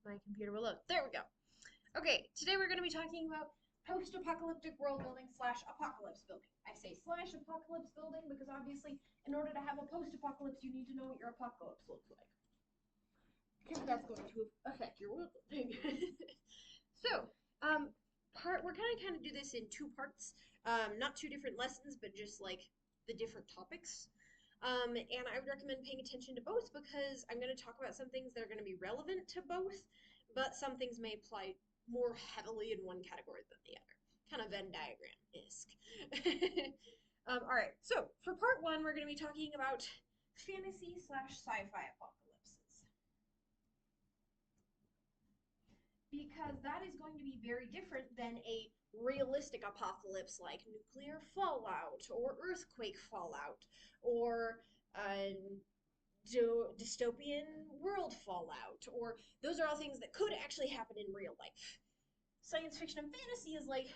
my computer will load. There we go. Okay, today we're going to be talking about post-apocalyptic world building slash apocalypse building. I say slash apocalypse building because obviously in order to have a post-apocalypse you need to know what your apocalypse looks like. Because that's going to affect your world building. So, we're kind of do this in two parts. Not two different lessons, but just like the different topics. And I would recommend paying attention to both because I'm going to talk about some things that are going to be relevant to both, but some things may apply more heavily in one category than the other. Kind of Venn diagram-esque. All right, so for part one, we're going to be talking about fantasy slash sci-fi apocalypses. Because that is going to be very different than a realistic apocalypse like nuclear fallout or earthquake fallout or dystopian world fallout, or those are all things that could actually happen in real life. Science fiction and fantasy is like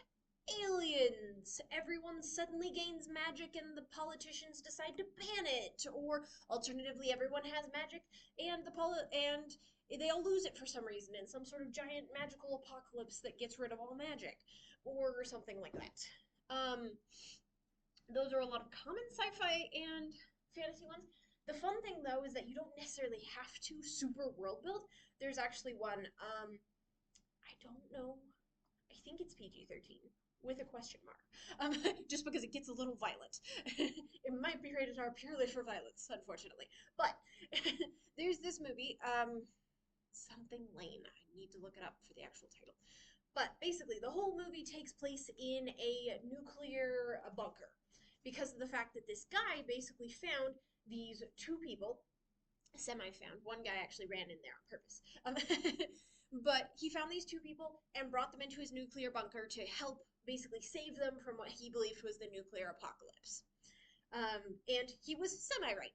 aliens. Everyone suddenly gains magic and the politicians decide to ban it, or alternatively everyone has magic and and they all lose it for some reason in some sort of giant magical apocalypse that gets rid of all magic, or something like that. Um, those are a lot of common sci-fi and fantasy ones. The fun thing though is that you don't necessarily have to super world build. There's actually one, I don't know, I think it's PG-13 with a question mark, just because it gets a little violent. It might be rated R purely for violence, unfortunately. But there's this movie, something Lane. I need to look it up for the actual title. But basically, the whole movie takes place in a nuclear bunker because of the fact that this guy basically found these two people, semi-found. One guy actually ran in there on purpose. But he found these two people and brought them into his nuclear bunker to help basically save them from what he believed was the nuclear apocalypse. And he was semi-right.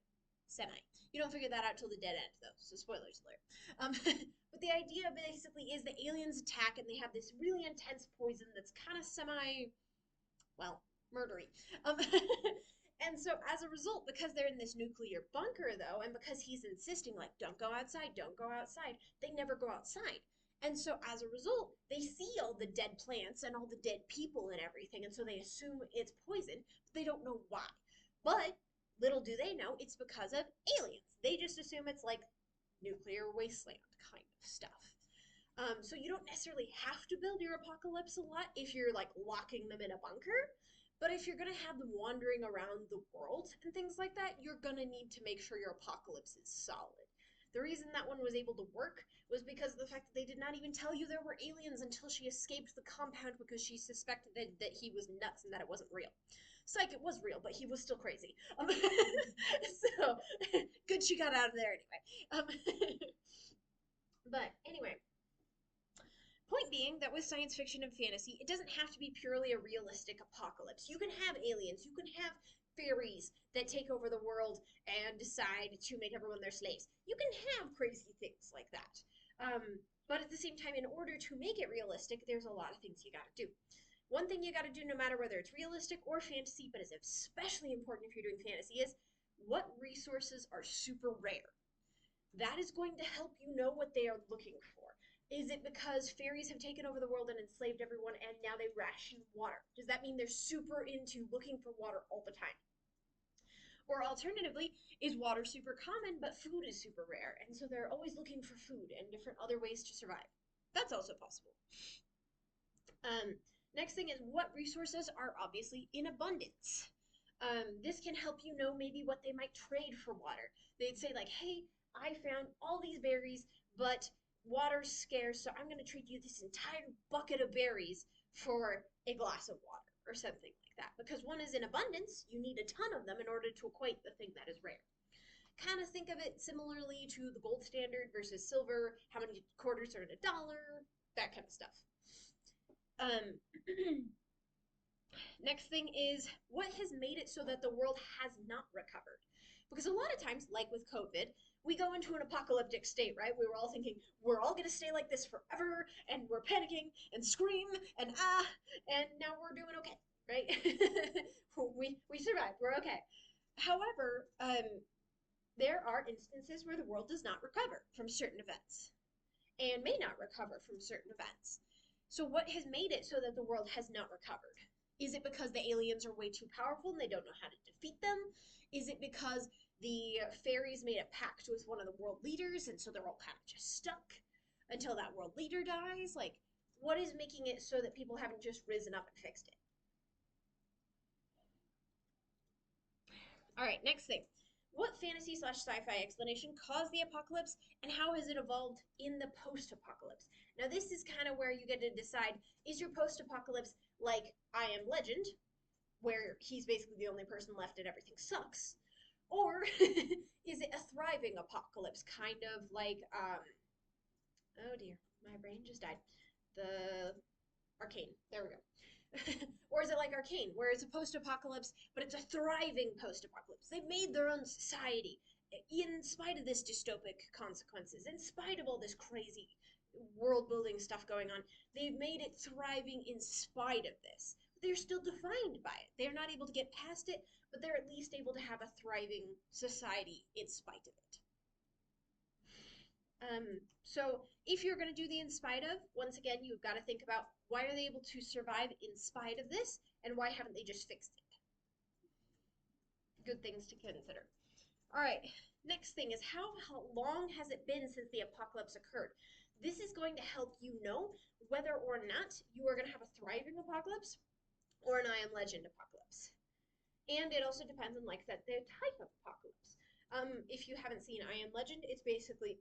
Semi. You don't figure that out till the dead end, though, so spoilers alert. But the idea basically is the aliens attack and they have this really intense poison that's kind of semi, well, murdery. And so as a result, because they're in this nuclear bunker, though, and because he's insisting, like, don't go outside, don't go outside, they never go outside. And so as a result, they see all the dead plants and all the dead people and everything, and so they assume it's poison, but they don't know why. But little do they know, it's because of aliens. They just assume it's like nuclear wasteland kind of stuff. So you don't necessarily have to build your apocalypse a lot if you're like locking them in a bunker. But if you're going to have them wandering around the world and things like that, you're going to need to make sure your apocalypse is solid. The reason that one was able to work was because of the fact that they did not even tell you there were aliens until she escaped the compound because she suspected that he was nuts and that it wasn't real. Psych, it was real, but he was still crazy. So, good she got out of there anyway. But anyway, point being that with science fiction and fantasy, it doesn't have to be purely a realistic apocalypse. You can have aliens, you can have fairies that take over the world and decide to make everyone their slaves. You can have crazy things like that. But at the same time, in order to make it realistic, there's a lot of things you gotta do. One thing you gotta do no matter whether it's realistic or fantasy, but is especially important if you're doing fantasy, is what resources are super rare. That is going to help you know what they are looking for. Is it because fairies have taken over the world and enslaved everyone and now they ration water? Does that mean they're super into looking for water all the time? Or alternatively, is water super common but food is super rare and so they're always looking for food and different other ways to survive? That's also possible. Next thing is what resources are obviously in abundance. This can help you know maybe what they might trade for water. They'd say like, hey, I found all these berries, but water's scarce, so I'm going to trade you this entire bucket of berries for a glass of water or something like that. Because one is in abundance, you need a ton of them in order to equate the thing that is rare. Kind of think of it similarly to the gold standard versus silver, how many quarters are in a dollar, that kind of stuff. Next thing is what has made it so that the world has not recovered? Because a lot of times, like with COVID, we go into an apocalyptic state, right? We were all thinking, we're all going to stay like this forever, and we're panicking and scream and and now we're doing okay, right? we survived, we're okay. However, there are instances where the world does not recover from certain events. and may not recover from certain events. So, what has made it so that the world has not recovered? Is it because the aliens are way too powerful and they don't know how to defeat them? Is it because the fairies made a pact with one of the world leaders and so they're all kind of just stuck until that world leader dies? Like, what is making it so that people haven't just risen up and fixed it? All right, next thing. What fantasy slash sci-fi explanation caused the apocalypse, and how has it evolved in the post-apocalypse? Now, this is kind of where you get to decide, is your post-apocalypse like I Am Legend, where he's basically the only person left and everything sucks? Or is it a thriving apocalypse, kind of like, oh dear, my brain just died. The Arcane. There we go. Or is it like Arcane, where it's a post-apocalypse, but it's a thriving post-apocalypse? They've made their own society in spite of this dystopic consequences, in spite of all this crazy world-building stuff going on. They've made it thriving in spite of this. They're still defined by it. They're not able to get past it, but they're at least able to have a thriving society in spite of it. So if you're going to do the in spite of, once again, you've got to think about why are they able to survive in spite of this, and why haven't they just fixed it? Good things to consider. All right, next thing is how long has it been since the apocalypse occurred? This is going to help you know whether or not you are going to have a thriving apocalypse or an I Am Legend apocalypse. And it also depends on, like I said, the type of apocalypse. If you haven't seen I Am Legend, it's basically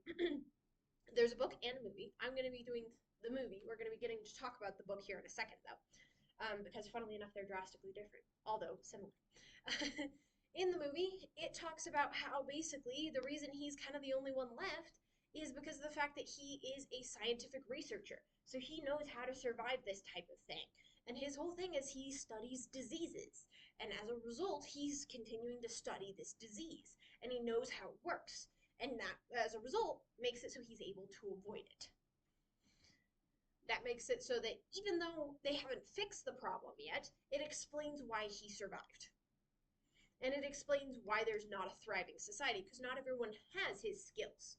there's a book and a movie. I'm going to be doing the movie. We're going to be getting to talk about the book here in a second, though, because funnily enough, they're drastically different, although similar. In the movie, it talks about how basically the reason he's kind of the only one left is because of the fact that he is a scientific researcher. So he knows how to survive this type of thing. And his whole thing is he studies diseases. And as a result, he's continuing to study this disease. And he knows how it works. And that, as a result, makes it so he's able to avoid it. That makes it so that even though they haven't fixed the problem yet, it explains why he survived. And it explains why there's not a thriving society, because not everyone has his skills.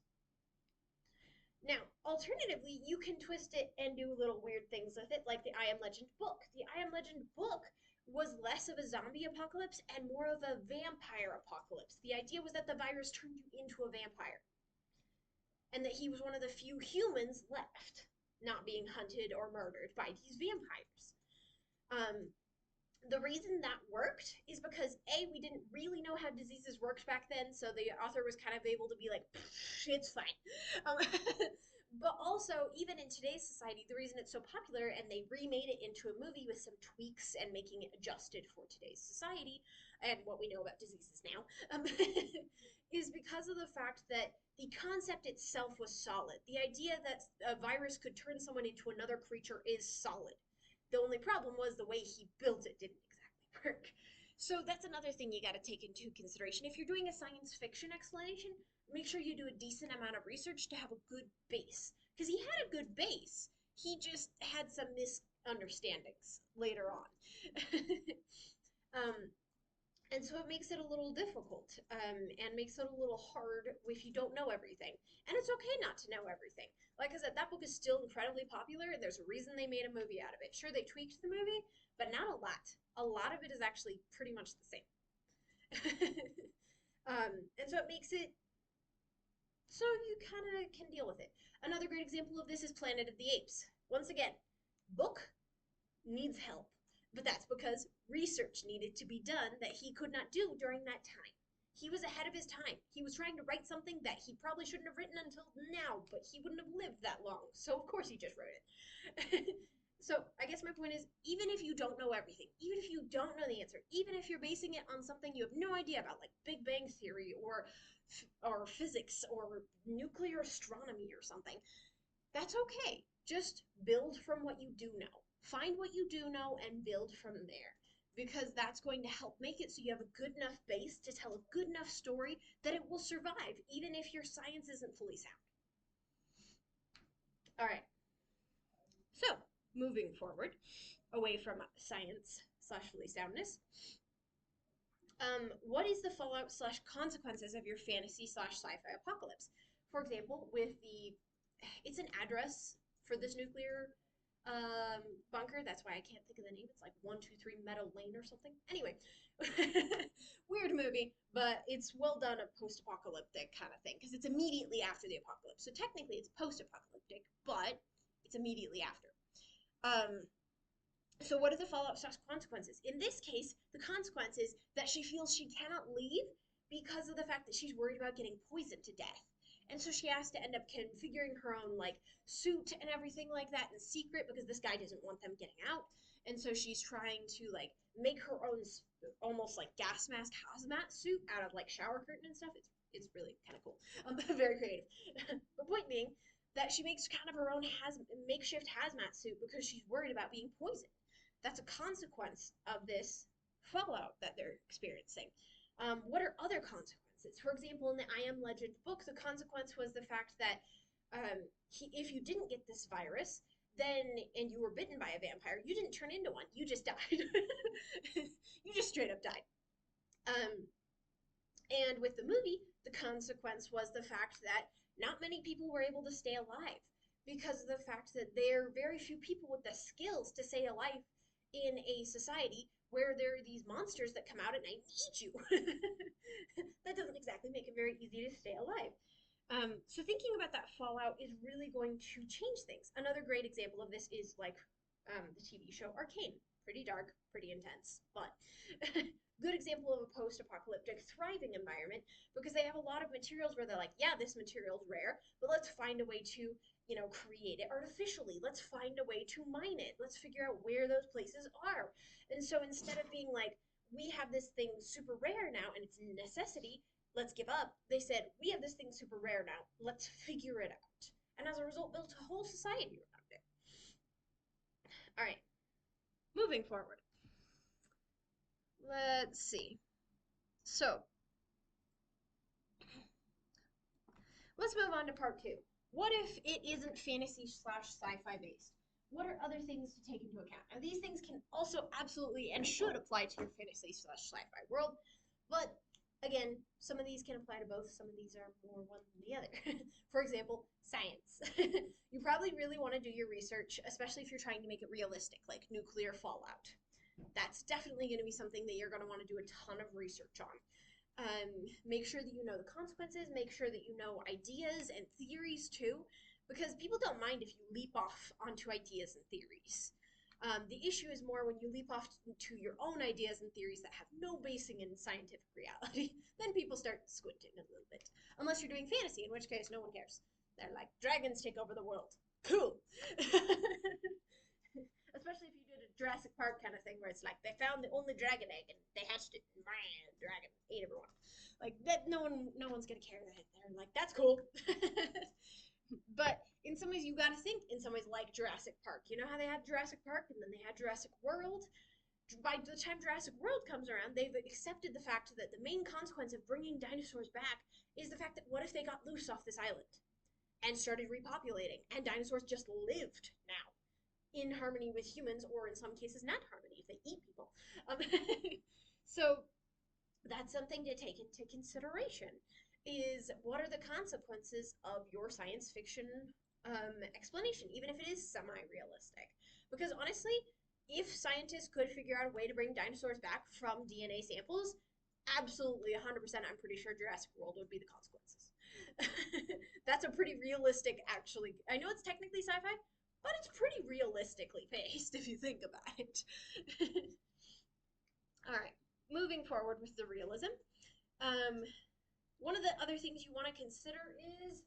Now, alternatively, you can twist it and do little weird things with it, like the I Am Legend book. The I Am Legend book was less of a zombie apocalypse and more of a vampire apocalypse. The idea was that the virus turned you into a vampire, and that he was one of the few humans left, not being hunted or murdered by these vampires. The reason that worked is because A, we didn't really know how diseases worked back then, so the author was kind of able to be like, it's fine. But also, even in today's society, the reason it's so popular, and they remade it into a movie with some tweaks and making it adjusted for today's society and what we know about diseases now, is because of the fact that the concept itself was solid. The idea that a virus could turn someone into another creature is solid. The only problem was the way he built it didn't exactly work. So that's another thing you got to take into consideration. If you're doing a science fiction explanation, make sure you do a decent amount of research to have a good base. Because he had a good base. He just had some misunderstandings later on. And so it makes it a little difficult and makes it a little hard if you don't know everything. And it's okay not to know everything. Like I said, that book is still incredibly popular. There's a reason they made a movie out of it. Sure, they tweaked the movie, but not a lot. A lot of it is actually pretty much the same. And so it makes it so you kind of can deal with it. Another great example of this is Planet of the Apes. Once again, book needs help. But that's because research needed to be done that he could not do during that time. He was ahead of his time. He was trying to write something that he probably shouldn't have written until now, but he wouldn't have lived that long. So, of course, he just wrote it. So, I guess my point is, even if you don't know everything, even if you don't know the answer, even if you're basing it on something you have no idea about, like Big Bang Theory or physics or nuclear astronomy or something, that's okay. Just build from what you do know. Find what you do know and build from there, because that's going to help make it so you have a good enough base to tell a good enough story that it will survive, even if your science isn't fully sound. All right. So, moving forward, away from science slash fully soundness, what is the fallout slash consequences of your fantasy slash sci-fi apocalypse? For example, with the it's an address for this nuclear um, bunker. That's why I can't think of the name. It's like 123 Meadow Lane or something. Anyway, weird movie, but it's well done, a post-apocalyptic kind of thing because it's immediately after the apocalypse. So technically, it's post-apocalyptic, but it's immediately after. Um, so what are the fallout consequences? In this case, the consequence is that she feels she cannot leave because of the fact that she's worried about getting poisoned to death. And so she has to end up configuring her own like suit and everything like that in secret because this guy doesn't want them getting out. And so she's trying to like make her own almost like gas mask hazmat suit out of like shower curtain and stuff. It's really kind of cool. Very creative. The point being that she makes kind of her own makeshift hazmat suit because she's worried about being poisoned. That's a consequence of this fallout that they're experiencing. What are other consequences? For example, in the I Am Legend book, the consequence was the fact that if you didn't get this virus, then and you were bitten by a vampire, you didn't turn into one. You just died. You just straight up died. Um, and with the movie, the consequence was the fact that not many people were able to stay alive because of the fact that there are very few people with the skills to stay alive in a society where there are these monsters that come out at night and eat you. That doesn't exactly make it very easy to stay alive. So thinking about that fallout is really going to change things. Another great example of this is like the TV show Arcane. Pretty dark, pretty intense, but good example of a post-apocalyptic thriving environment because they have a lot of materials where they're like, yeah, this material's rare, but let's find a way to, create it artificially. Let's find a way to mine it. Let's figure out where those places are. And so instead of being like, we have this thing super rare now and it's a necessity, let's give up. They said, we have this thing super rare now. Let's figure it out. And as a result, built a whole society around it. All right, moving forward. Let's see. So, let's move on to part two. What if it isn't fantasy slash sci-fi based? What are other things to take into account? Now, these things can also absolutely and should apply to your fantasy slash sci-fi world, but again, some of these can apply to both. Some of these are more one than the other. For example, science. You probably really want to do your research, especially if you're trying to make it realistic, like nuclear fallout. That's definitely going to be something that you're going to want to do a ton of research on. Make sure that you know the consequences, make sure that you know ideas and theories too, because people don't mind if you leap off onto ideas and theories. The issue is more when you leap off to your own ideas and theories that have no basing in scientific reality, then people start squinting a little bit. Unless you're doing fantasy, in which case no one cares. They're like, dragons take over the world. Cool. Especially if you did a Jurassic Park kind of thing where it's like they found the only dragon egg and they hatched it and dragon ate everyone. Like that, no one's gonna care that they're like, that's cool. But in some ways, you got to think in some ways like Jurassic Park. You know how they had Jurassic Park and then they had Jurassic World? By the time Jurassic World comes around, they've accepted the fact that the main consequence of bringing dinosaurs back is the fact that what if they got loose off this island and started repopulating and dinosaurs just lived now in harmony with humans, or in some cases not harmony if they eat people. So that's something to take into consideration is what are the consequences of your science fiction explanation, even if it is semi-realistic. Because honestly, if scientists could figure out a way to bring dinosaurs back from DNA samples, absolutely 100%, I'm pretty sure Jurassic World would be the consequences. That's a pretty realistic, actually. I know it's technically sci-fi, but it's pretty realistically based if you think about it. All right, moving forward with the realism. One of the other things you want to consider is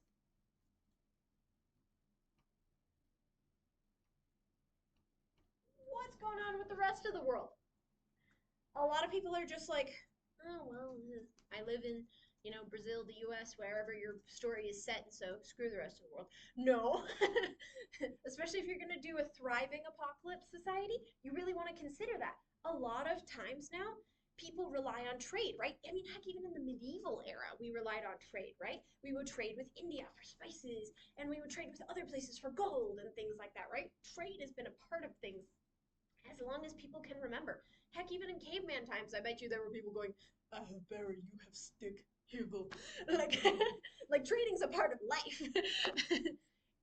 what's going on with the rest of the world. A lot of people are just like, oh, well, I live in, Brazil, the US, wherever your story is set, so screw the rest of the world. No. Especially if you're going to do a thriving apocalypse society, you really want to consider that. A lot of times now, people rely on trade, right? I mean, heck, even in the medieval era, we relied on trade, right? We would trade with India for spices, and we would trade with other places for gold and things like that, right? Trade has been a part of things as long as people can remember. Heck, even in caveman times, I bet you there were people going, I have berry, you have stick, here you go. Like, like trading's a part of life.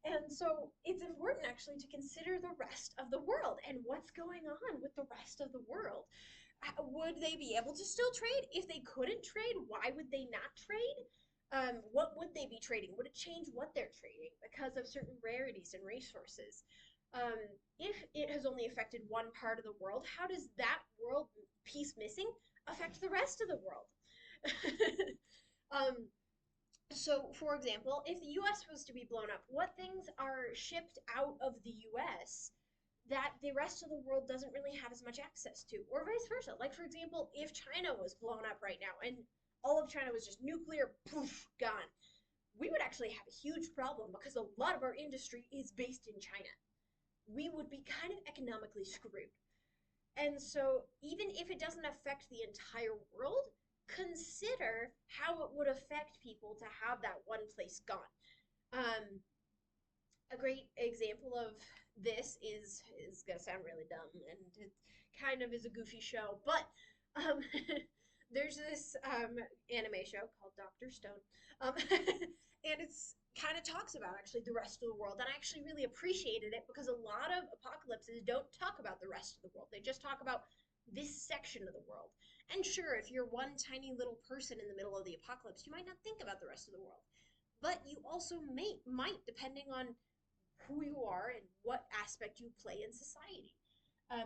And so it's important actually to consider the rest of the world and what's going on with the rest of the world. Would they be able to still trade? If they couldn't trade, why would they not trade? What would they be trading? Would it change what they're trading because of certain rarities and resources? Um, if it has only affected one part of the world, how does that world piece missing affect the rest of the world? um, so, for example, if the US was to be blown up, what things are shipped out of the US that the rest of the world doesn't really have as much access to, or vice versa? Like, for example, if China was blown up right now and all of China was just nuclear, poof, gone, we would actually have a huge problem because a lot of our industry is based in China. We would be kind of economically screwed. And so, even if it doesn't affect the entire world, consider how it would affect people to have that one place gone. Um, a great example of this is gonna sound really dumb, and it kind of is a goofy show, but um, there's this anime show called Doctor Stone, and it's kind of talks about actually the rest of the world, and I actually really appreciated it because a lot of apocalypses don't talk about the rest of the world; they just talk about this section of the world. And sure, if you're one tiny little person in the middle of the apocalypse, you might not think about the rest of the world, but you also might depending on who you are and what aspect you play in society.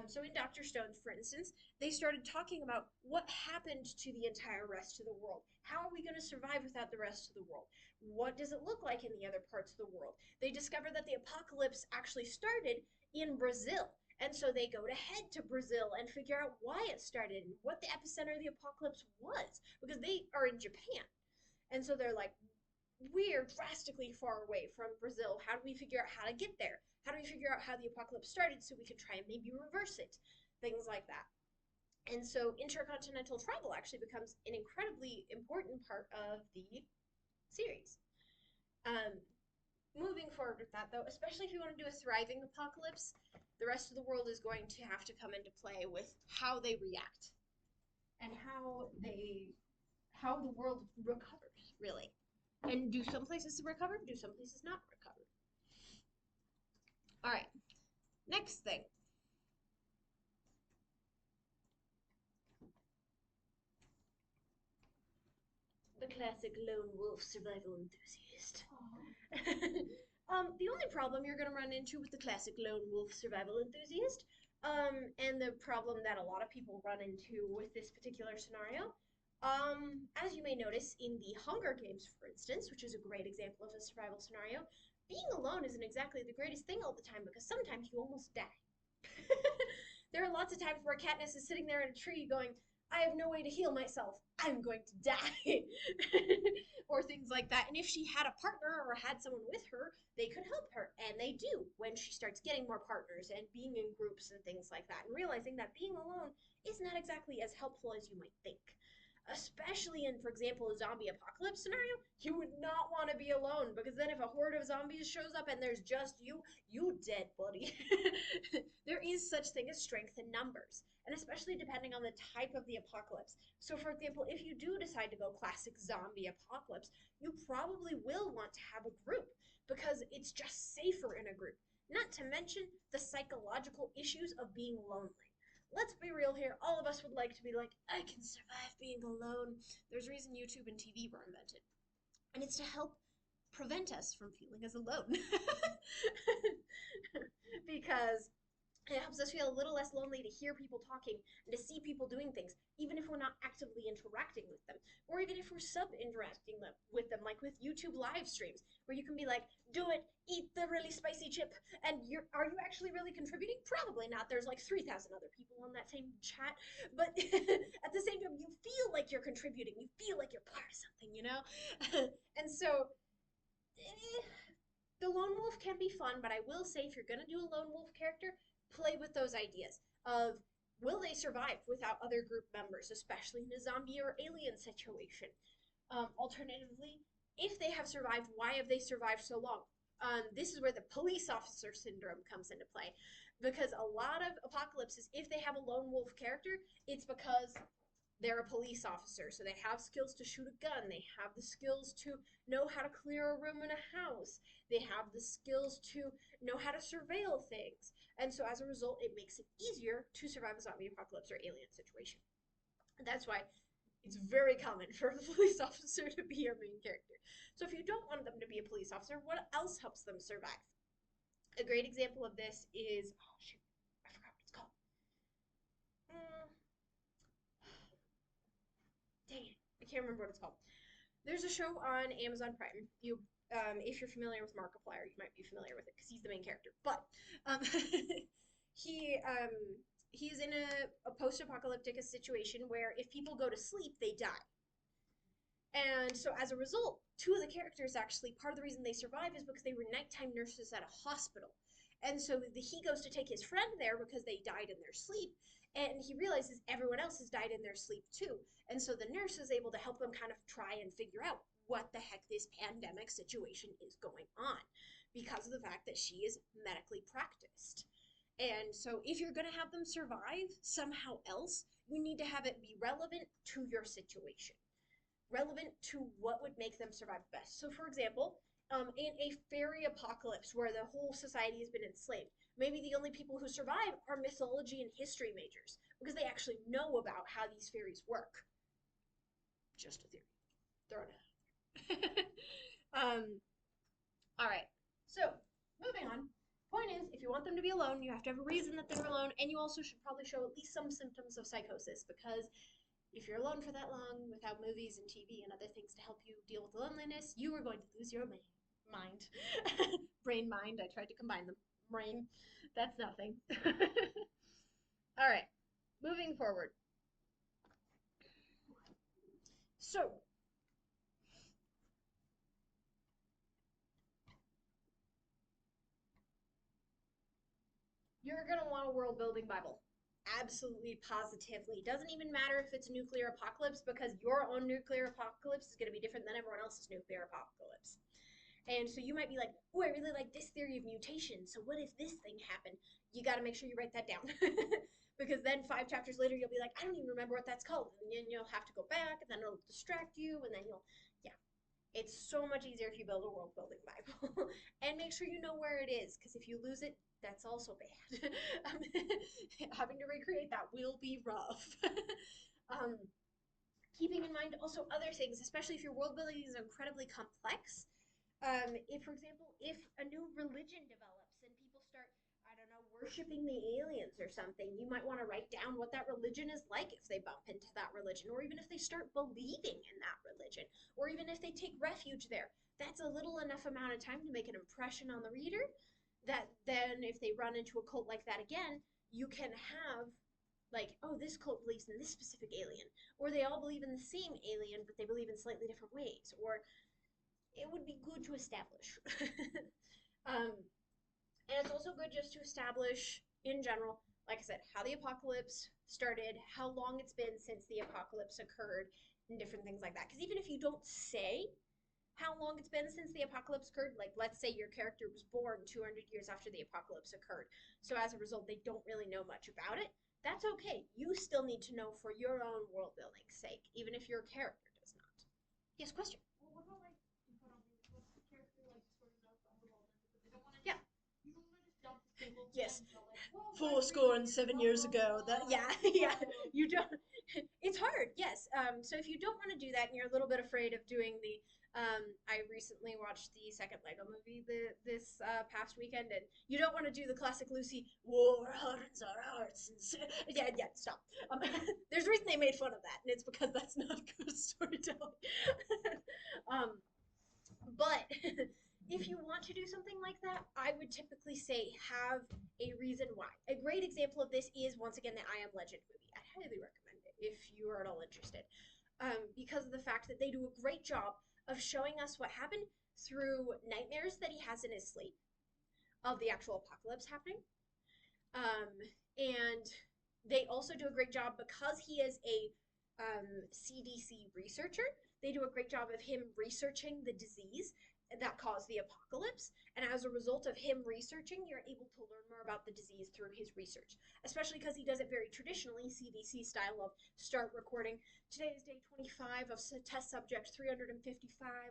So in Dr. Stone's, for instance, they started talking about what happened to the entire rest of the world. How are we going to survive without the rest of the world? What does it look like in the other parts of the world? They discovered that the apocalypse actually started in Brazil. And so they go to head to Brazil and figure out why it started and what the epicenter of the apocalypse was, because they are in Japan. And so they're like, we're drastically far away from Brazil. How do we figure out how to get there? How do we figure out how the apocalypse started so we can try and maybe reverse it? Things like that. And so intercontinental travel actually becomes an incredibly important part of the series. Um, Moving forward with that, though, especially if you want to do a thriving apocalypse, the rest of the world is going to have to come into play with how they react and how the world recovers, really. And do some places recover? Do some places not recover? All right. Next thing. The classic lone wolf survival enthusiast. The only problem you're going to run into with the classic lone wolf survival enthusiast, and the problem that a lot of people run into with this particular scenario, as you may notice in the Hunger Games, for instance, which is a great example of a survival scenario, being alone isn't exactly the greatest thing all the time because sometimes you almost die. There are lots of times where Katniss is sitting there in a tree going, I have no way to heal myself. I'm going to die. Or things like that. And if she had a partner or had someone with her, they could help her. And they do when she starts getting more partners and being in groups and things like that. And realizing that being alone is not exactly as helpful as you might think. Especially in, for example, a zombie apocalypse scenario, you would not want to be alone because then if a horde of zombies shows up and there's just you dead, buddy. There is such thing as strength in numbers, and especially depending on the type of the apocalypse. So, for example, if you do decide to go classic zombie apocalypse, you probably will want to have a group because it's just safer in a group. Not to mention the psychological issues of being lonely. Let's be real here. All of us would like to be like, I can survive being alone. There's a reason YouTube and TV were invented. And it's to help prevent us from feeling as alone. Because it helps us feel a little less lonely to hear people talking and to see people doing things, even if we're not actively interacting with them, or even if we're sub-interacting with them, like with YouTube live streams, where you can be like, do it, eat the really spicy chip, and are you actually really contributing? Probably not. There's like 3,000 other people on that same chat, but at the same time, you feel like you're contributing. You feel like you're part of something, you know? And so, the lone wolf can be fun, but I will say if you're going to do a lone wolf character, play with those ideas of will they survive without other group members, especially in a zombie or alien situation. Alternatively, if they have survived, why have they survived so long? This is where the police officer syndrome comes into play, because a lot of apocalypses, if they have a lone wolf character, it's because They're a police officer, so they have skills to shoot a gun. They have the skills to know how to clear a room in a house. They have the skills to know how to surveil things. And so as a result, it makes it easier to survive a zombie apocalypse or alien situation. And that's why it's very common for a police officer to be your main character. So if you don't want them to be a police officer, what else helps them survive? A great example of this is, oh shoot, I forgot what it's called. Dang it, I can't remember what it's called. There's a show on Amazon Prime. If you're familiar with Markiplier, you might be familiar with it because he's the main character. But um, he he's in a post-apocalyptic situation where if people go to sleep, they die. And so as a result, two of the characters actually, part of the reason they survive is because they were nighttime nurses at a hospital. And so he goes to take his friend there because they died in their sleep. And he realizes everyone else has died in their sleep too. And so the nurse is able to help them kind of try and figure out what the heck this pandemic situation is going on because of the fact that she is medically practiced. And so if you're going to have them survive somehow else, you need to have it be relevant to your situation, relevant to what would make them survive best. So, for example, in a fairy apocalypse where the whole society has been enslaved, maybe the only people who survive are mythology and history majors because they actually know about how these fairies work. Just a theory. Throw it out. All right. So, moving on. Point is, if you want them to be alone, you have to have a reason that they're alone, and you also should probably show at least some symptoms of psychosis because if you're alone for that long without movies and TV and other things to help you deal with loneliness, you are going to lose your mind. Brain, mind. I tried to combine them. Brain. That's nothing. All right. Moving forward. So, you're going to want a world building Bible. Absolutely, positively. Doesn't even matter if it's a nuclear apocalypse because your own nuclear apocalypse is going to be different than everyone else's nuclear apocalypse. And so you might be like, oh, I really like this theory of mutation. So what if this thing happened? You got to make sure you write that down. Because then 5 chapters later, you'll be like, I don't even remember what that's called. And then you'll have to go back, and then it'll distract you, and then yeah. It's so much easier if you build a world building Bible. And make sure you know where it is, because if you lose it, that's also bad. Having to recreate that will be rough. um, Keeping in mind also other things, especially if your world building is incredibly complex. If, for example, if a new religion develops and people start, I don't know, worshiping the aliens or something, you might want to write down what that religion is like if they bump into that religion, or even if they start believing in that religion, or even if they take refuge there. That's a little enough amount of time to make an impression on the reader that then if they run into a cult like that again, you can have like, oh, this cult believes in this specific alien, or they all believe in the same alien, but they believe in slightly different ways, or it would be good to establish. And it's also good just to establish, in general, like I said, how the apocalypse started, how long it's been since the apocalypse occurred, and different things like that. Because even if you don't say how long it's been since the apocalypse occurred, like let's say your character was born 200 years after the apocalypse occurred, so as a result they don't really know much about it, that's okay. You still need to know for your own world building sake, even if your character does not. Yes, question? Well, what about like yeah. Yes. Four score and 7 years ago. That yeah, yeah. You don't. It's hard. Yes. So if you don't want to do that, and you're a little bit afraid of doing the, I recently watched the second Lego movie this past weekend, and you don't want to do the classic Lucy. War hardens our hearts. And yeah, yeah. Stop. There's a reason they made fun of that, and it's because that's not good storytelling. But if you want to do something like that, I would typically say have a reason why. A great example of this is, once again, the I Am Legend movie. I'd highly recommend it if you are at all interested. Because of the fact that they do a great job of showing us what happened through nightmares that he has in his sleep of the actual apocalypse happening. And they also do a great job because he is a CDC researcher. They do a great job of him researching the disease that caused the apocalypse. And as a result of him researching, you're able to learn more about the disease through his research, especially because he does it very traditionally, CDC style of start recording. Today is day 25 of test subject 355,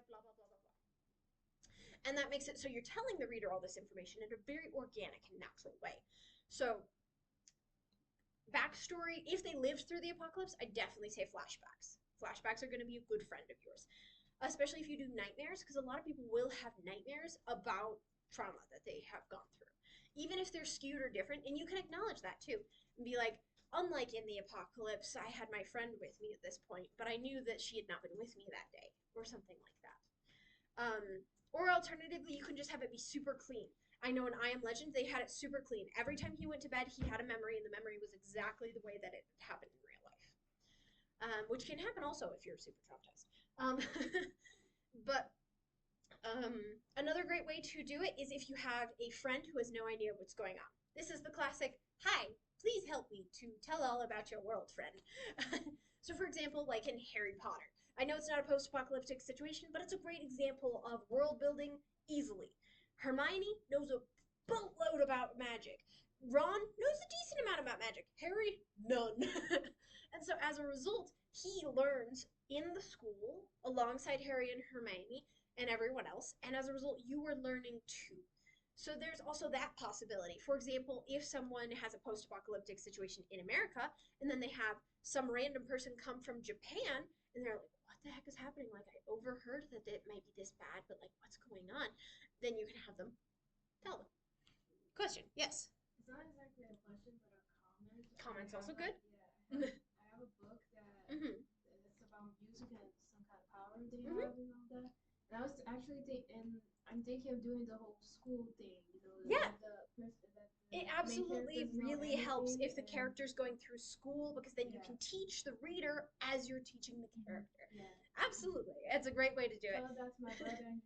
blah, blah, blah, blah, blah. And that makes it so you're telling the reader all this information in a very organic and natural way. So, backstory, if they lived through the apocalypse, I definitely say flashbacks. Flashbacks are going to be a good friend of yours, especially if you do nightmares, because a lot of people will have nightmares about trauma that they have gone through, even if they're skewed or different. And you can acknowledge that too and be like, unlike in the apocalypse, I had my friend with me at this point, but I knew that she had not been with me that day, or something like that. Or alternatively, you can just have it be super clean. I know in I Am Legend, they had it super clean. Every time he went to bed, he had a memory, and the memory was exactly the way that it happened in real life. Which can happen also if you're super traumatized. But another great way to do it is if you have a friend who has no idea what's going on. This is the classic, hi, please help me to tell all about your world, friend. So, for example, like in Harry Potter, I know it's not a post-apocalyptic situation, but it's a great example of world building easily. Hermione knows a boatload about magic. Ron knows a decent amount about magic. Harry, none. And so as a result, he learns in the school alongside Harry and Hermione and everyone else. And as a result, you are learning too. So there's also that possibility. For example, if someone has a post-apocalyptic situation in America and then they have some random person come from Japan and they're like, what the heck is happening? Like, I overheard that it might be this bad, but like, what's going on? Then you can have them tell them. Question, yes. It's not exactly a question, but a comment. Comment's also good. I have a book that it's about music and some kind of power they have and all that. And I was actually I'm thinking of doing the whole school thing, Yeah. The It absolutely really helps if the character's going through school, because then you can teach the reader as you're teaching the character. Yeah. Absolutely. It's a great way to do it. So that's my brother and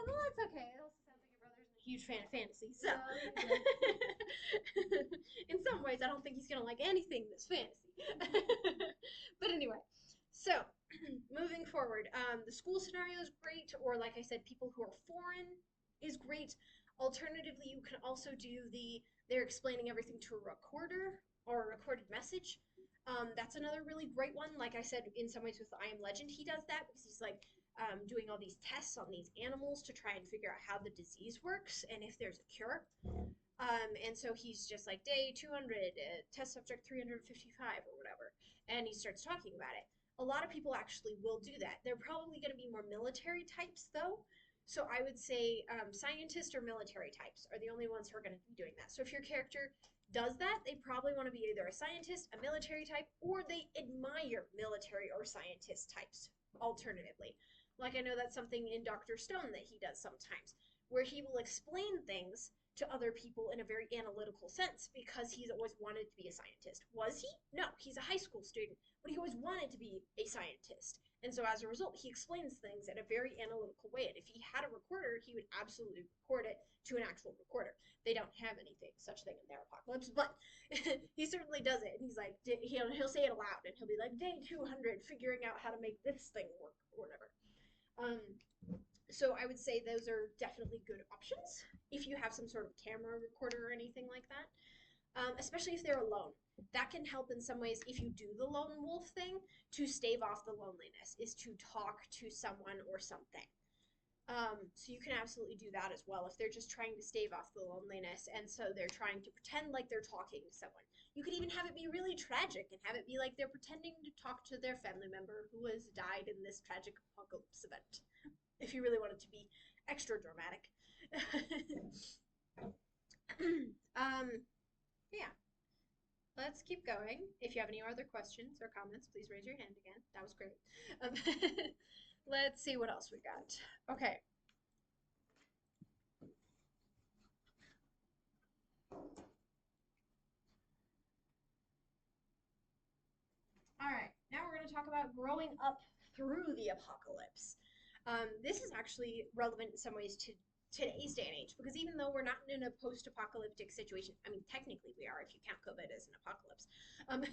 Well, that's okay. It also sounds like your brother's a huge fan of fantasy. So, in some ways, I don't think he's gonna like anything that's fantasy. But anyway, so moving forward, the school scenario is great, or like I said, people who are foreign is great. Alternatively, you can also do they're explaining everything to a recorder or a recorded message. That's another really great one. Like I said, in some ways with I Am Legend, he does that because he's like doing all these tests on these animals to try and figure out how the disease works and if there's a cure. And so he's just like, day 200, test subject 355 or whatever, and he starts talking about it. A lot of people actually will do that. They're probably going to be more military types, though. So I would say scientists or military types are the only ones who are going to be doing that. So if your character does that, they probably want to be either a scientist, a military type, or they admire military or scientist types, alternatively. Like I know that's something in Dr. Stone that he does sometimes, where he will explain things to other people in a very analytical sense because he's always wanted to be a scientist. Was he? No, he's a high school student, but he always wanted to be a scientist. And so as a result, he explains things in a very analytical way. And if he had a recorder, he would absolutely record it to an actual recorder. They don't have anything, such thing in their apocalypse, but he certainly does it. And he's like, he'll say it aloud, and he'll be like, day 200, figuring out how to make this thing work, or whatever. So I would say those are definitely good options if you have some sort of camera recorder or anything like that, especially if they're alone. That can help in some ways if you do the lone wolf thing to stave off the loneliness, is to talk to someone or something. So you can absolutely do that as well if they're just trying to stave off the loneliness and so they're trying to pretend like they're talking to someone. You could even have it be really tragic and have it be like they're pretending to talk to their family member who has died in this tragic apocalypse event, if you really want it to be extra dramatic. Yeah. Let's keep going. If you have any other questions or comments, please raise your hand again. That was great. Let's see what else we got. Okay. All right. Now we're going to talk about growing up through the apocalypse. This is actually relevant in some ways to today's day and age, because even though we're not in a post-apocalyptic situation, I mean, technically we are if you count COVID as an apocalypse, um,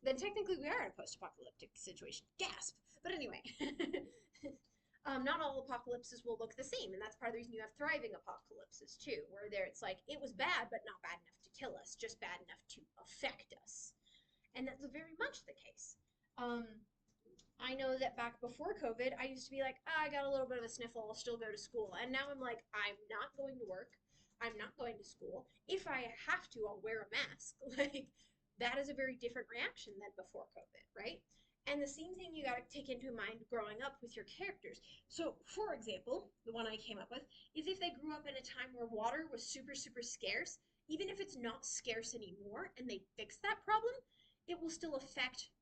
then technically we are in a post-apocalyptic situation. Gasp! But anyway, not all apocalypses will look the same, and that's part of the reason you have thriving apocalypses too, where there it's like it was bad, but not bad enough to kill us, just bad enough to affect us, and that's very much the case. Um, I know that back before COVID, I used to be like, I got a little bit of a sniffle, I'll still go to school. And now I'm like, I'm not going to work. I'm not going to school. If I have to, I'll wear a mask. Like, that is a very different reaction than before COVID, right? And the same thing you got to take into mind growing up with your characters. So, for example, the one I came up with is if they grew up in a time where water was super, super scarce, even if it's not scarce anymore and they fix that problem, it will still affect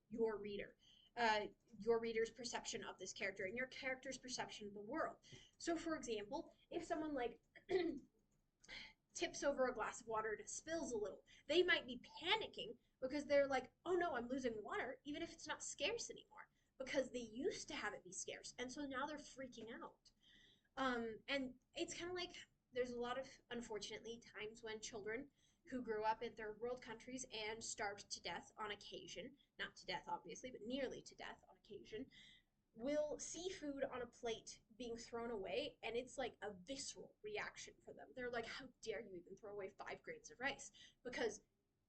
uh, your reader's perception of this character and your character's perception of the world. So, for example, if someone like tips over a glass of water and it spills a little, they might be panicking because they're like, oh no, I'm losing water, even if it's not scarce anymore, because they used to have it be scarce. And so now they're freaking out. And it's kind of like there's a lot of, unfortunately, times when children who grew up in third world countries and starved to death on occasion, not to death obviously, but nearly to death on occasion, will see food on a plate being thrown away, and it's like a visceral reaction for them. They're like, how dare you even throw away 5 grains of rice? Because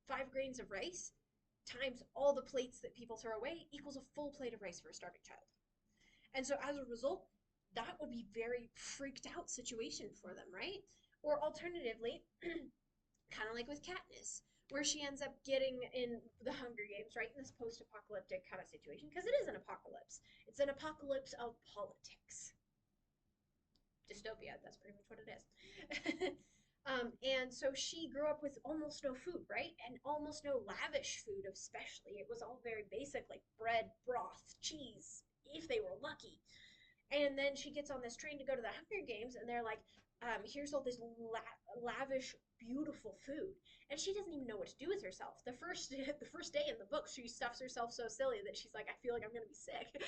5 grains of rice times all the plates that people throw away equals a full plate of rice for a starving child. And so as a result, that would be very freaked out situation for them, right? Or alternatively, kind of like with Katniss, where she ends up getting in the Hunger Games, right, in this post-apocalyptic kind of situation, because it is an apocalypse. It's an apocalypse of politics. Dystopia, that's pretty much what it is. And so she grew up with almost no food, right? And almost no lavish food, especially. It was all very basic, like bread, broth, cheese, if they were lucky. And then she gets on this train to go to the Hunger Games, and they're like, here's all this lavish, beautiful food, and she doesn't even know what to do with herself. The first day in the book, she stuffs herself so silly that she's like, I feel like I'm gonna be sick,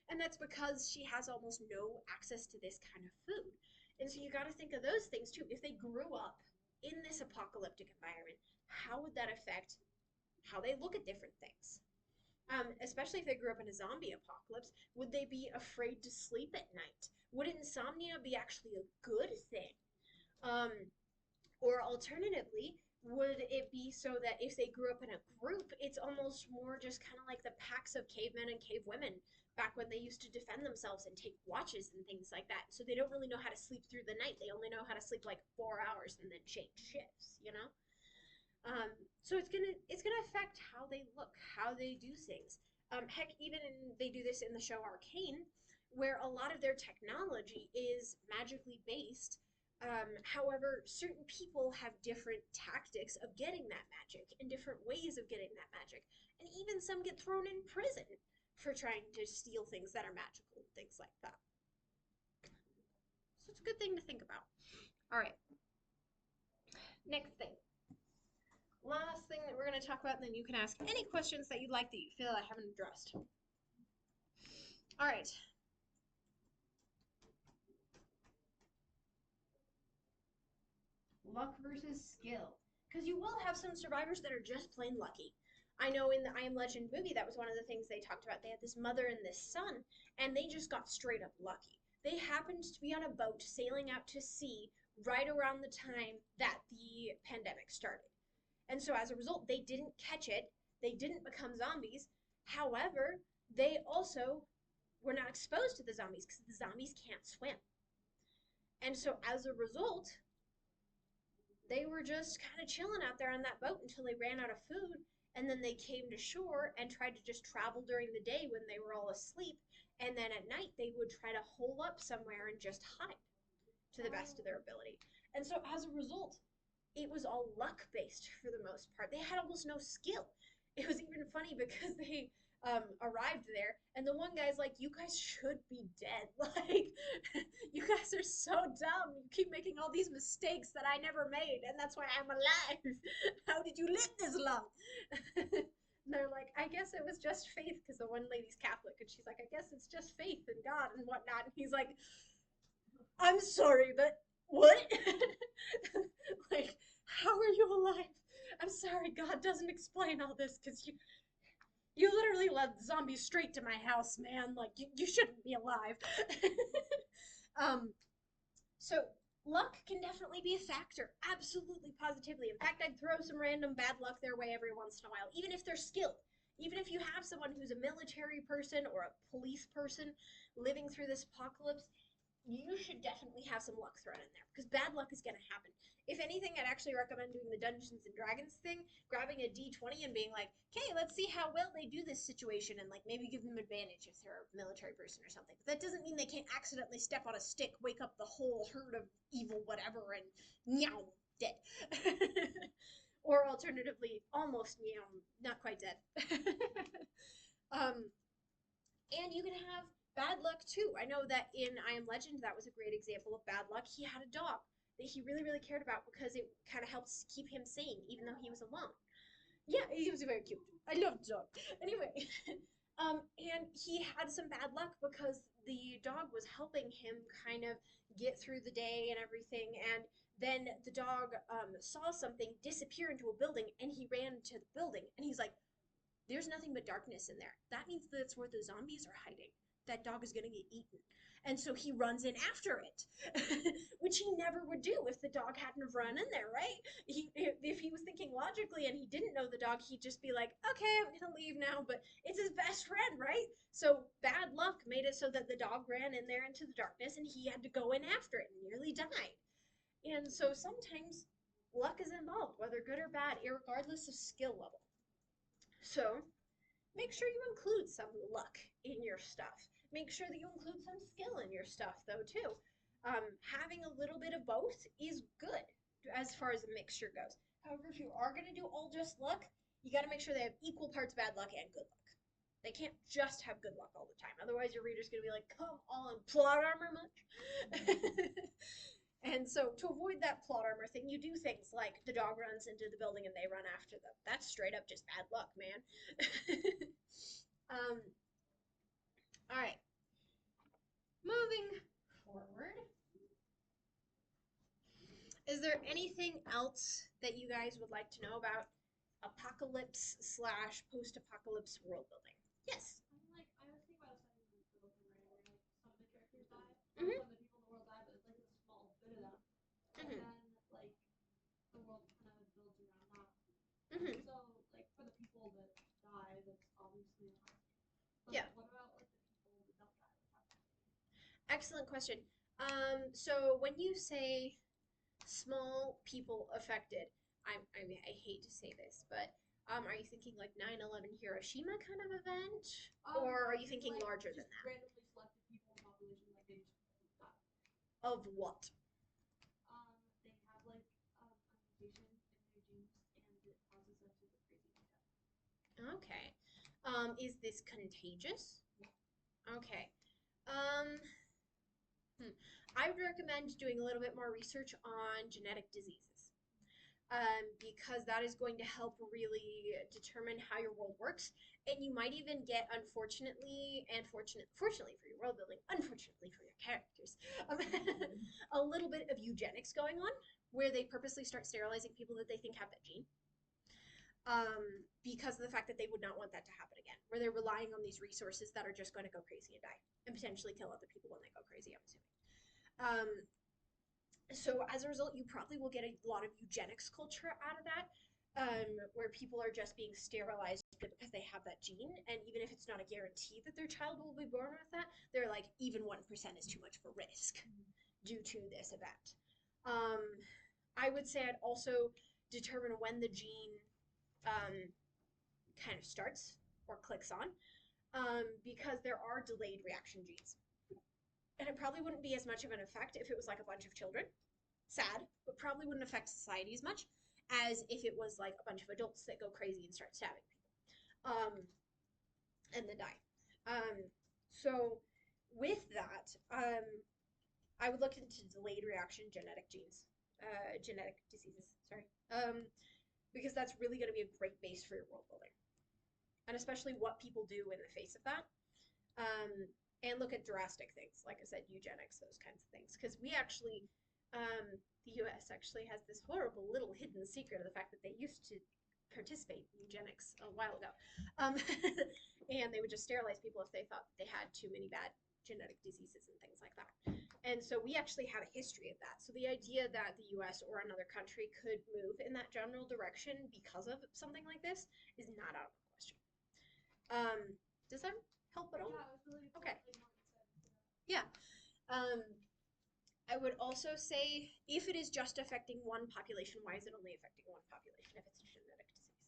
and that's because she has almost no access to this kind of food. And so you got to think of those things too. If they grew up in this apocalyptic environment, how would that affect how they look at different things? Especially if they grew up in a zombie apocalypse, would they be afraid to sleep at night? Would insomnia be actually a good thing? Um, or alternatively, would it be so that if they grew up in a group, it's almost more just kind of like the packs of cavemen and cave women back when they used to defend themselves and take watches and things like that. So they don't really know how to sleep through the night. They only know how to sleep like 4 hours and then change shifts, you know? So it's gonna affect how they look, how they do things. Heck, even they do this in the show Arcane, where a lot of their technology is magically based. However, certain people have different tactics of getting that magic and different ways of getting that magic, and even some get thrown in prison for trying to steal things that are magical and things like that. So it's a good thing to think about. All right, next thing. Last thing that we're going to talk about, and then you can ask any questions that you'd like that you feel I haven't addressed. All right. Luck versus skill. Because you will have some survivors that are just plain lucky. I know in the I Am Legend movie, that was one of the things they talked about. They had this mother and this son, and they just got straight up lucky. They happened to be on a boat sailing out to sea right around the time that the pandemic started. And so as a result, they didn't catch it. They didn't become zombies. However, they also were not exposed to the zombies because the zombies can't swim. And so as a result, they were just kind of chilling out there on that boat until they ran out of food. And then they came to shore and tried to just travel during the day when they were all asleep. And then at night, they would try to hole up somewhere and just hide to the best of their ability. And so as a result, it was all luck based for the most part. They had almost no skill. It was even funny because they arrived there, and the one guy's like, "You guys should be dead. Like, you guys are so dumb. You keep making all these mistakes that I never made, and that's why I'm alive. How did you live this long?" And they're like, "I guess it was just faith," because the one lady's Catholic, and she's like, "I guess it's just faith in God and whatnot." And he's like, I'm sorry, but what? Like, how are you alive? I'm sorry, God doesn't explain all this because you literally led zombies straight to my house, man. Like, you shouldn't be alive. um, so luck can definitely be a factor. Absolutely, positively. In fact, I'd throw some random bad luck their way every once in a while, even if they're skilled. Even if you have someone who's a military person or a police person living through this apocalypse, you should definitely have some luck thrown in there because bad luck is going to happen. If anything, I'd actually recommend doing the Dungeons and Dragons thing, grabbing a d20 and being like, okay, let's see how well they do this situation and like maybe give them advantage if they're a military person or something. But that doesn't mean they can't accidentally step on a stick, wake up the whole herd of evil whatever, and meow, dead. Or alternatively, almost meow, not quite dead. um, and you can have bad luck too. I know that in I Am Legend, that was a great example of bad luck. He had a dog that he really, really cared about because it kind of helps keep him sane, even though he was alone. Yeah, he was very cute. I love the dog. Anyway, and he had some bad luck because the dog was helping him kind of get through the day and everything. And then the dog saw something disappear into a building, and he ran to the building, and he's like, there's nothing but darkness in there. That means that's where the zombies are hiding. That dog is going to get eaten. And so he runs in after it, which he never would do if the dog hadn't run in there, right? If he was thinking logically and he didn't know the dog, he'd just be like, okay, I'm going to leave now, but it's his best friend, right? So bad luck made it so that the dog ran in there into the darkness and he had to go in after it and nearly died. And so sometimes luck is involved, whether good or bad, regardless of skill level. So make sure you include some luck in your stuff. Make sure that you include some skill in your stuff, though, too. Having a little bit of both is good as far as a mixture goes. However, if you are going to do all just luck, you got to make sure they have equal parts bad luck and good luck. They can't just have good luck all the time. Otherwise, your reader's going to be like, come on, plot armor much? And so to avoid that plot armor thing, you do things like the dog runs into the building and they run after them. That's straight up just bad luck, man. All right. Moving forward. Is there anything else that you guys would like to know about apocalypse slash post-apocalypse world building? Yes. I was thinking about a second ago, where like some of the characters die, Mm-hmm. some of the people in the world die, but it's like a small bit of them. And then like the world kind of builds around that. Mm-hmm. So like for the people that die, that's obviously not. But yeah. What about like the people that don't die? Excellent question. So when you say small people affected, I hate to say this, but are you thinking like 9/11 Hiroshima kind of event, or are you thinking like larger than that? Randomly selected people in the population, like they just die. Of what? They have like a mutation in their genes, and it causes them to go crazy like that. Okay. Is this contagious? No. Okay. I would recommend doing a little bit more research on genetic diseases. Because that is going to help really determine how your world works. And you might even get, unfortunately, and fortunately for your world building, unfortunately for your characters, a little bit of eugenics going on, where they purposely start sterilizing people that they think have that gene. Because of the fact that they would not want that to happen again, where they're relying on these resources that are just going to go crazy and die, and potentially kill other people when they go crazy, I'm assuming. So as a result, you probably will get a lot of eugenics culture out of that, where people are just being sterilized because they have that gene, and even if it's not a guarantee that their child will be born with that, they're like, even 1% is too much for risk due to this event. I would say I'd also determine when the gene kind of starts or clicks on, because there are delayed reaction genes. And it probably wouldn't be as much of an effect if it was like a bunch of children. Sad, but probably wouldn't affect society as much as if it was like a bunch of adults that go crazy and start stabbing people. And then die. So with that, I would look into delayed reaction genetic diseases, sorry. Because that's really going to be a great base for your world building. And especially what people do in the face of that. and look at drastic things, like I said, eugenics, those kinds of things. Because we actually, the US actually has this horrible little hidden secret of the fact that they used to participate in eugenics a while ago. Um, and they would just sterilize people if they thought that they had too many bad genetic diseases and things like that. And so we actually have a history of that. So the idea that the US or another country could move in that general direction because of something like this is not out of the question. Does that help at all? Yeah, it was really Okay. like more insight. Yeah. Um, I would also say if it is just affecting one population, why is it only affecting one population if it's a genetic disease?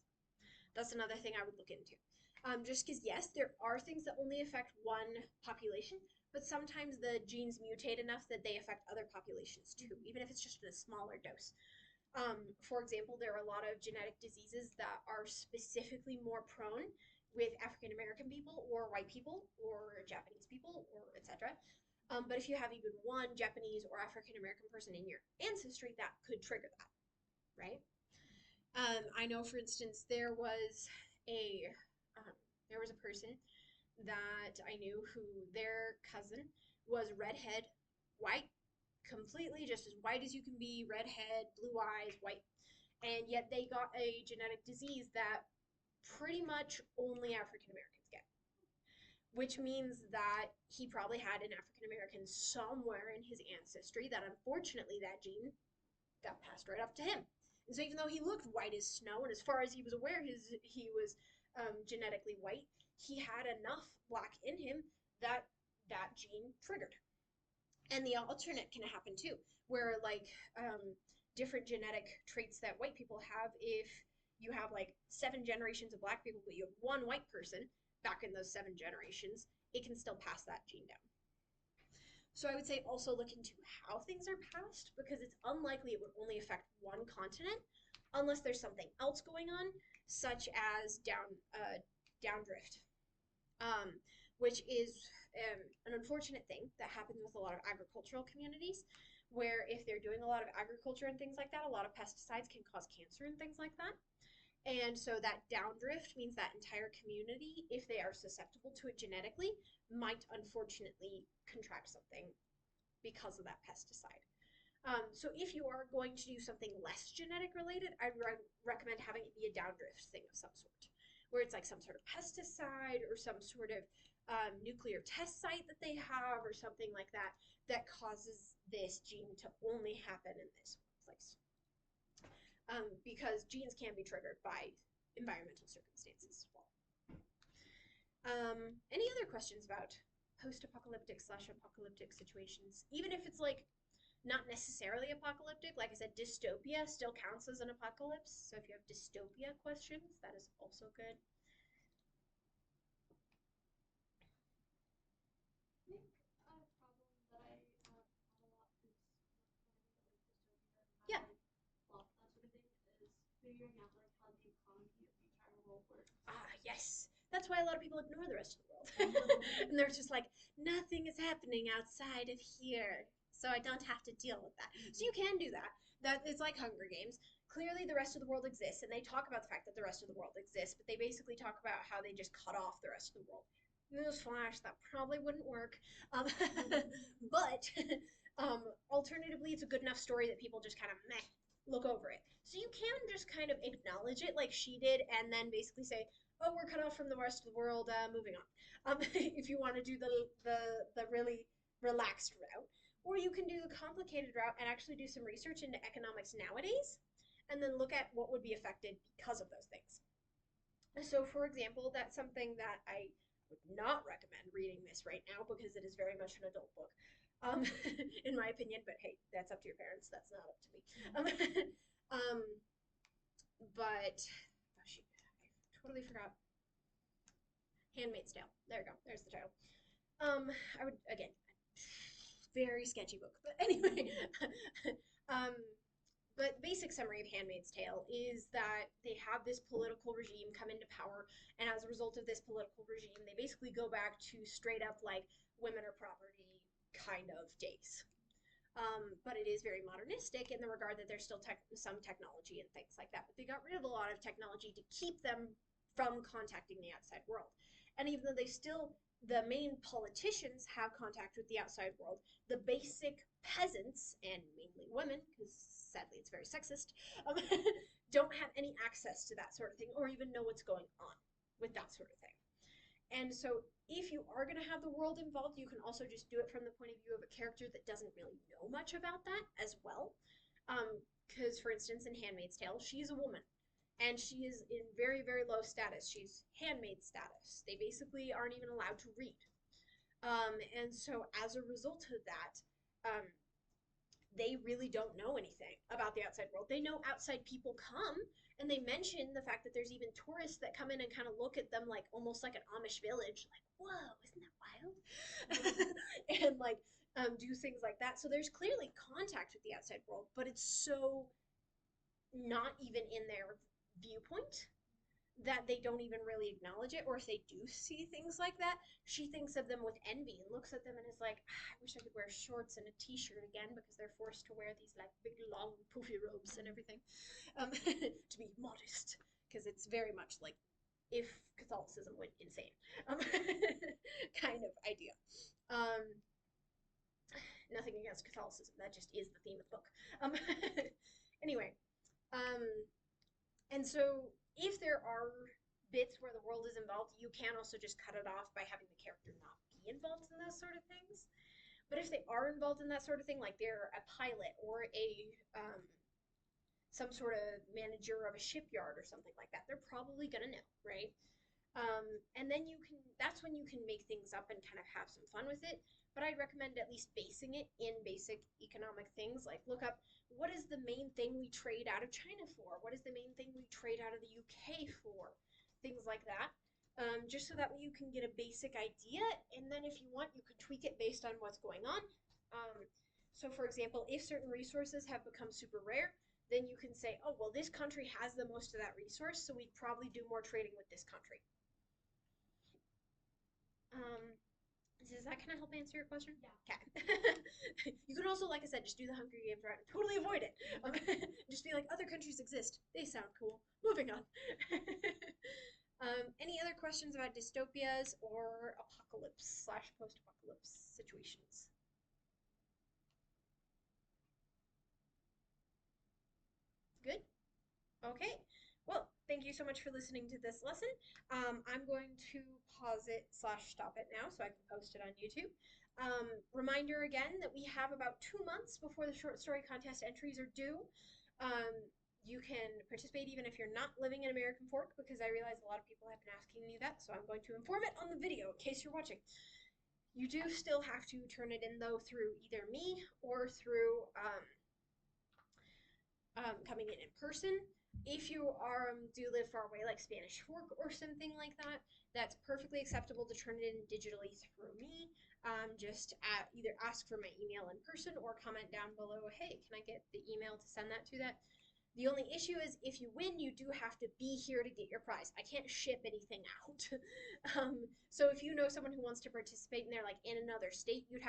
That's another thing I would look into. Just because, yes, there are things that only affect one population, but sometimes the genes mutate enough that they affect other populations too, even if it's just in a smaller dose. For example, there are a lot of genetic diseases that are specifically more prone with African American people or white people or Japanese people or etc. But if you have even one Japanese or African American person in your ancestry, that could trigger that, right? I know, for instance, a um, there was a person that I knew who their cousin was redhead, white, completely just as white as you can be, redhead, blue eyes, white, and yet they got a genetic disease that pretty much only African Americans get, which means that he probably had an African American somewhere in his ancestry that unfortunately that gene got passed right up to him. And so even though he looked white as snow, and as far as he was aware, he was genetically white, he had enough black in him that that gene triggered. And the alternate can happen too, where like different genetic traits that white people have, if you have like 7 generations of black people, but you have one white person back in those 7 generations, it can still pass that gene down. So I would say also look into how things are passed because it's unlikely it would only affect one continent unless there's something else going on, such as downdrift, um, which is an unfortunate thing that happens with a lot of agricultural communities, where if they're doing a lot of agriculture and things like that, a lot of pesticides can cause cancer and things like that. And so that downdrift means that entire community, if they are susceptible to it genetically, might unfortunately contract something because of that pesticide. So if you are going to do something less genetic related, I'd recommend having it be a downdrift thing of some sort, where it's like some sort of pesticide or some sort of nuclear test site that they have or something like that that causes this gene to only happen in this place. Because genes can be triggered by environmental circumstances as well. Any other questions about post-apocalyptic/apocalyptic situations? Even if it's like not necessarily apocalyptic, like I said, dystopia still counts as an apocalypse. So if you have dystopia questions, that is also good. I think a problem that I have a lot is like Yeah. well, that sort of thing is figuring out like how the economy of the entire world works. Yes. That's why a lot of people ignore the rest of the world. And they're just like, nothing is happening outside of here, so I don't have to deal with that. So you can do that. That is like Hunger Games. Clearly, the rest of the world exists, and they talk about the fact that the rest of the world exists, but they basically talk about how they just cut off the rest of the world. Newsflash, that probably wouldn't work. But alternatively, it's a good enough story that people just kind of meh, look over it. So you can just kind of acknowledge it like she did, and then basically say, "Oh, we're cut off from the rest of the world. Moving on." If you want to do the really relaxed route, or you can do the complicated route and actually do some research into economics nowadays, and then look at what would be affected because of those things. So, for example, that's something that I would not recommend reading this right now because it is very much an adult book, um, in my opinion. But hey, that's up to your parents. That's not up to me. Um, but oh shoot, I totally forgot. Handmaid's Tale. There we go. There's the title. I would again, very sketchy book, but anyway. um, but basic summary of Handmaid's Tale is that they have this political regime come into power, and as a result of this political regime, they basically go back to straight up like women are property kind of days. But it is very modernistic in the regard that there's still some technology and things like that. But they got rid of a lot of technology to keep them from contacting the outside world. And even though they still The main politicians have contact with the outside world. The basic peasants, and mainly women, because sadly it's very sexist, um, don't have any access to that sort of thing or even know what's going on with that sort of thing. And so, if you are going to have the world involved, you can also just do it from the point of view of a character that doesn't really know much about that as well. Because, for instance, in Handmaid's Tale, she's a woman and she is in very, very low status. She's handmaid status. They basically aren't even allowed to read. And so, as a result of that, they really don't know anything about the outside world. They know outside people come, and they mention the fact that there's even tourists that come in and kind of look at them like almost like an Amish village, like, whoa, isn't that wild? And like do things like that. So there's clearly contact with the outside world, but it's so not even in their viewpoint that they don't even really acknowledge it, or if they do see things like that, she thinks of them with envy and looks at them and is like, I wish I could wear shorts and a t-shirt again because they're forced to wear these like big long poofy robes and everything, to be modest, because it's very much like if Catholicism went insane, kind of idea. um, Nothing against Catholicism, that just is the theme of the book. um, anyway, um, and so if there are bits where the world is involved, you can also just cut it off by having the character not be involved in those sort of things. But if they are involved in that sort of thing, like they're a pilot or a some sort of manager of a shipyard or something like that, they're probably gonna know, right? And then that's when you can make things up and kind of have some fun with it. But I'd recommend at least basing it in basic economic things, like look up what is the main thing we trade out of China for? What is the main thing we trade out of the UK for? Things like that. Just so that way you can get a basic idea, and then if you want, you can tweak it based on what's going on. So, for example, if certain resources have become super rare, then you can say, oh, well, this country has the most of that resource, so we'd probably do more trading with this country. Um, does that kind of help answer your question? Yeah. Okay. You can also, like I said, just do the Hunger Games route and totally avoid it. Just be like, other countries exist. They sound cool. Moving on. Any other questions about dystopias or apocalypse slash post-apocalypse situations? Good? Okay. Well, thank you so much for listening to this lesson. I'm going to pause it slash stop it now so I can post it on YouTube. Reminder again that we have about 2 months before the short story contest entries are due. You can participate even if you're not living in American Fork, because I realize a lot of people have been asking me that, so I'm going to inform it on the video in case you're watching. You do still have to turn it in, though, through either me or through coming in person. If you do live far away, like Spanish Fork or something like that, that's perfectly acceptable to turn it in digitally through me. Just either ask for my email in person or comment down below, hey, can I get the email to send that to that? The only issue is if you win, you do have to be here to get your prize. I can't ship anything out. So if you know someone who wants to participate and they're like in another state, you would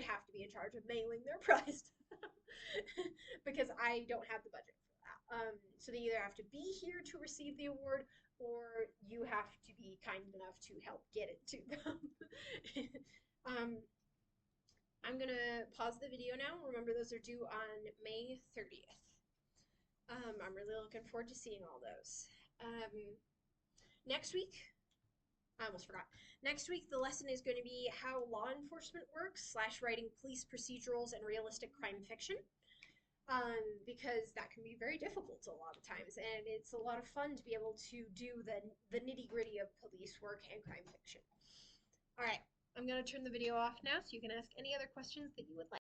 have to be in charge of mailing their prize because I don't have the budget for that. So they either have to be here to receive the award, or you have to be kind enough to help get it to them. I'm gonna pause the video now. Remember, those are due on May 30th. I'm really looking forward to seeing all those. Next week, I almost forgot. Next week, the lesson is going to be how law enforcement works / writing police procedurals and realistic crime fiction. Because that can be very difficult a lot of times, and it's a lot of fun to be able to do the nitty gritty of police work and crime fiction. All right, I'm going to turn the video off now so you can ask any other questions that you would like.